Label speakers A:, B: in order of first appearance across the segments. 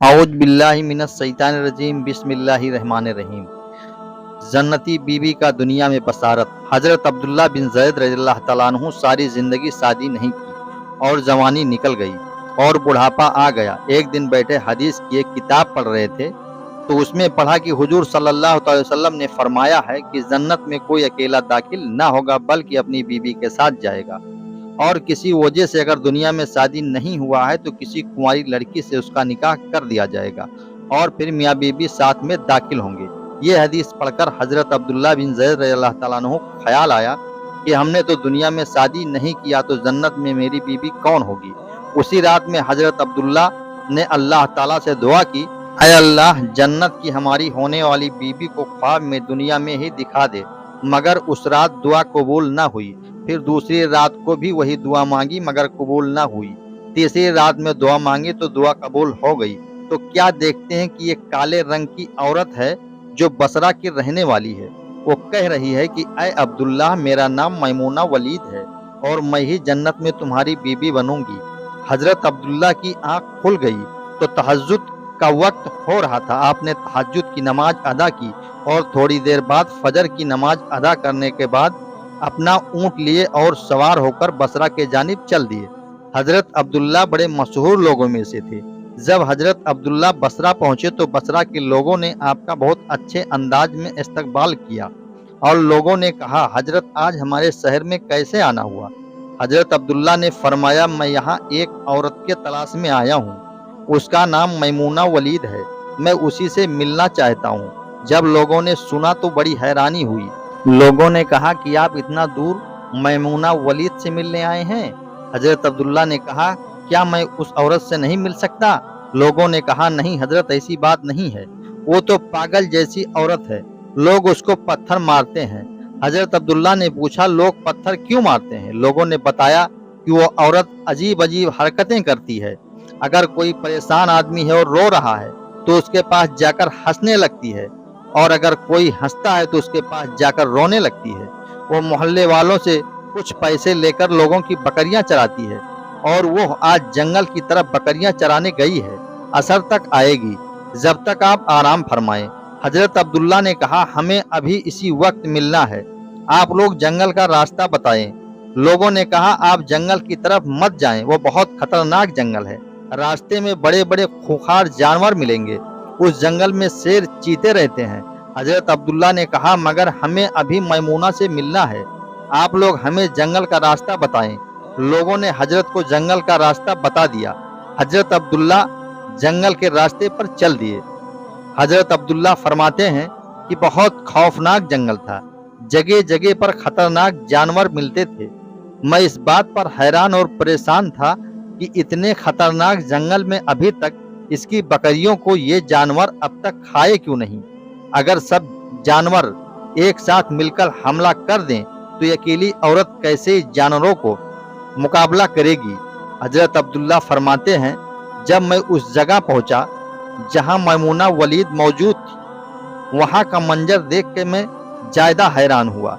A: औज़ बिल्लाहि मिनश शैतानिर रजीम बिस्मिल्लाहिर्रहमानिर्रहीम। जन्नती बीवी का दुनिया में बसारत। हज़रत अब्दुल्ला बिन ज़ैद रज़ियल्लाहु तआला अन्हु सारी ज़िंदगी शादी नहीं की और जवानी निकल गई और बुढ़ापा आ गया। एक दिन बैठे हदीस की एक किताब पढ़ रहे थे तो उसमें पढ़ा कि हुजूर सल्लल्लाहु अलैहि वसल्लम ने फरमाया है कि जन्नत में कोई अकेला दाखिल ना होगा बल्कि अपनी बीवी के साथ जाएगा, और किसी वजह से अगर दुनिया में शादी नहीं हुआ है तो किसी कुंवारी लड़की से उसका निकाह कर दिया जाएगा और फिर मियाँ बीबी साथ में दाखिल होंगे। ये हदीस पढ़कर हजरत अब्दुल्ला बिन ज़ैद रज़ियल्लाहु तआला अन्हु को ख्याल आया कि हमने तो दुनिया में शादी नहीं किया तो जन्नत में मेरी बीबी कौन होगी। उसी रात में हजरत अब्दुल्ला ने अल्लाह ताला से दुआ की, ऐ अल्लाह, जन्नत की हमारी होने वाली बीबी को ख्वाब में दुनिया में ही दिखा दे। मगर उस रात दुआ कबूल न हुई। फिर दूसरी रात को भी वही दुआ मांगी मगर कबूल न हुई। तीसरी रात में दुआ मांगी तो दुआ कबूल हो गई। तो क्या देखते हैं कि एक काले रंग की औरत है जो बसरा की रहने वाली है। वो कह रही है कि ऐ अब्दुल्लाह, मेरा नाम मैमूना वलीद है और मैं ही जन्नत में तुम्हारी बीबी बनूंगी। हजरत अब्दुल्ला की आंख खुल गई तो तहज्जुद का वक्त हो रहा था। आपने तहज्जुद की नमाज अदा की और थोड़ी देर बाद फजर की नमाज अदा करने के बाद अपना ऊँट लिए और सवार होकर बसरा के जानिब चल दिए। हजरत अब्दुल्ला बड़े मशहूर लोगों में से थे। जब हजरत अब्दुल्ला बसरा पहुंचे तो बसरा के लोगों ने आपका बहुत अच्छे अंदाज में इस्तकबाल किया और लोगों ने कहा, हजरत आज हमारे शहर में कैसे आना हुआ। हजरत अब्दुल्ला ने फरमाया, मैं यहाँ एक औरत के तलाश में आया हूँ, उसका नाम मैमूना वलीद है, मैं उसी से मिलना चाहता हूँ। जब लोगों ने सुना तो बड़ी हैरानी हुई। लोगों ने कहा कि आप इतना दूर मैमूना वलीद से मिलने आए हैं। हजरत अब्दुल्ला ने कहा, क्या मैं उस औरत से नहीं मिल सकता। लोगों ने कहा, नहीं हजरत, ऐसी बात नहीं है, वो तो पागल जैसी औरत है, लोग उसको पत्थर मारते हैं। हजरत अब्दुल्ला ने पूछा, लोग पत्थर क्यों मारते हैं। लोगों ने बताया कि वो औरत अजीब अजीब हरकतें करती है। अगर कोई परेशान आदमी है और रो रहा है तो उसके पास जाकर हंसने लगती है, और अगर कोई हंसता है तो उसके पास जाकर रोने लगती है। वो मोहल्ले वालों से कुछ पैसे लेकर लोगों की बकरियां चराती है और वो आज जंगल की तरफ बकरियां चराने गई है, असर तक आएगी, जब तक आप आराम फरमाएं। हजरत अब्दुल्ला ने कहा, हमें अभी इसी वक्त मिलना है, आप लोग जंगल का रास्ता बताएं। लोगों ने कहा, आप जंगल की तरफ मत जाएं, वो बहुत खतरनाक जंगल है, रास्ते में बड़े बड़े खूंखार जानवर मिलेंगे, उस जंगल में शेर चीते रहते हैं। हजरत अब्दुल्ला ने कहा, मगर हमें अभी मैमूना से मिलना है, आप लोग हमें जंगल का रास्ता बताएं। लोगों ने हजरत को जंगल का रास्ता बता दिया। हजरत अब्दुल्ला जंगल के रास्ते पर चल दिए। हजरत अब्दुल्ला फरमाते हैं कि बहुत खौफनाक जंगल था, जगह जगह पर खतरनाक जानवर मिलते थे। मैं इस बात पर हैरान और परेशान था कि इतने खतरनाक जंगल में अभी तक इसकी बकरियों को ये जानवर अब तक खाए क्यों नहीं। अगर सब जानवर एक साथ मिलकर हमला कर दें तो ये अकेली औरत कैसे जानवरों को मुकाबला करेगी। हजरत अब्दुल्ला फरमाते हैं, जब मैं उस जगह पहुंचा जहां मैमूना वलीद मौजूद थी, वहां का मंजर देख के मैं ज्यादा हैरान हुआ।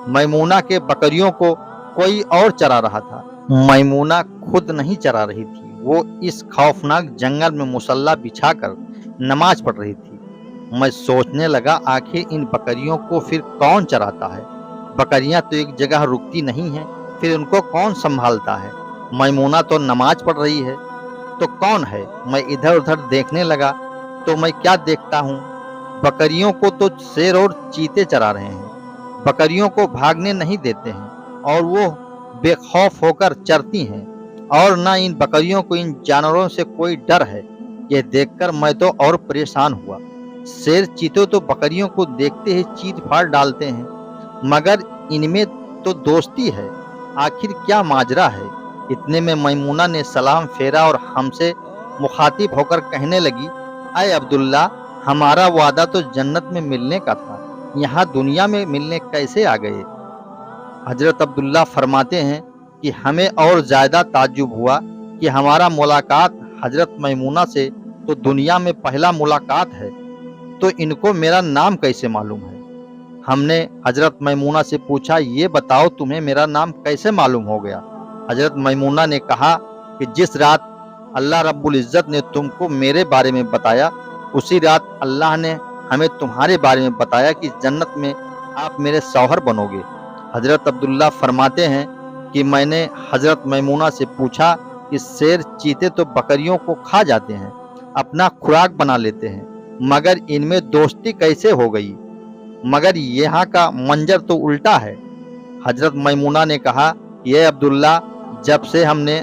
A: मैमूना के बकरियों को कोई और चरा रहा था, मैमूना खुद नहीं चरा रही थी। वो इस खौफनाक जंगल में मुसल्ला बिछाकर नमाज पढ़ रही थी। मैं सोचने लगा, आखिर इन बकरियों को फिर कौन चराता है। बकरियां तो एक जगह रुकती नहीं हैं, फिर उनको कौन संभालता है। मैमूना तो नमाज पढ़ रही है तो कौन है। मैं इधर उधर देखने लगा तो मैं क्या देखता हूँ, बकरियों को तो शेर और चीते चरा रहे हैं, बकरियों को भागने नहीं देते हैं और वो बेखौफ होकर चरती हैं, और ना इन बकरियों को इन जानवरों से कोई डर है। ये देखकर मैं तो और परेशान हुआ। शेर चीते तो बकरियों को देखते ही चीर फाड़ डालते हैं, मगर इनमें तो दोस्ती है, आखिर क्या माजरा है। इतने में मैमूना ने सलाम फेरा और हमसे मुखातिब होकर कहने लगी, ऐ अब्दुल्ला, हमारा वादा तो जन्नत में मिलने का था, यहाँ दुनिया में मिलने कैसे आ गए। हजरत अब्दुल्ला फरमाते हैं कि हमें और ज़्यादा ताज्जुब हुआ कि हमारा मुलाकात हजरत मैमूना से तो दुनिया में पहला मुलाकात है, तो इनको मेरा नाम कैसे मालूम है। हमने हजरत मैमूना से पूछा, ये बताओ तुम्हें मेरा नाम कैसे मालूम हो गया। हजरत मैमूना ने कहा कि जिस रात अल्लाह रब्बुल इज़्ज़त ने तुमको मेरे बारे में बताया, उसी रात अल्लाह ने हमें तुम्हारे बारे में बताया कि जन्नत में आप मेरे शौहर बनोगे। हज़रत अब्दुल्ला फरमाते हैं कि मैंने हज़रत मैमूना से पूछा कि शेर चीते तो बकरियों को खा जाते हैं, अपना खुराक बना लेते हैं, मगर इनमें दोस्ती कैसे हो गई? मगर यहाँ का मंजर तो उल्टा है। हज़रत मैमूना ने कहा, ये अब्दुल्ला, जब से हमने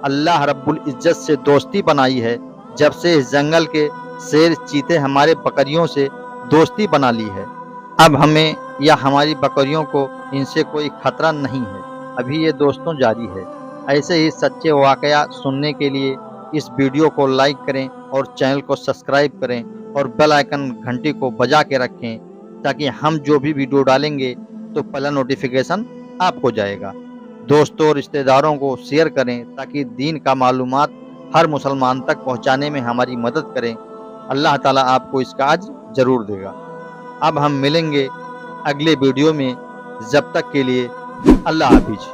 A: अल्लाह रब्बुल इज़्ज़त से दोस्ती बनाई है, जब से इस जंगल के शेर चीते हमारे बकरियों से दोस्ती बना ली है, अब हमें या हमारी बकरियों को इनसे कोई खतरा नहीं है। अभी ये दोस्तों जारी है। ऐसे ही सच्चे वाकया सुनने के लिए इस वीडियो को लाइक करें और चैनल को सब्सक्राइब करें और बेल आइकन घंटी को बजा के रखें, ताकि हम जो भी वीडियो डालेंगे तो पहला नोटिफिकेशन आपको जाएगा। दोस्तों और रिश्तेदारों को शेयर करें ताकि दीन का मालूमात हर मुसलमान तक पहुंचाने में हमारी मदद करें। अल्लाह ताला आपको इसका अज्र जरूर देगा। अब हम मिलेंगे अगले वीडियो में, जब तक के लिए अल्लाह हाफिज।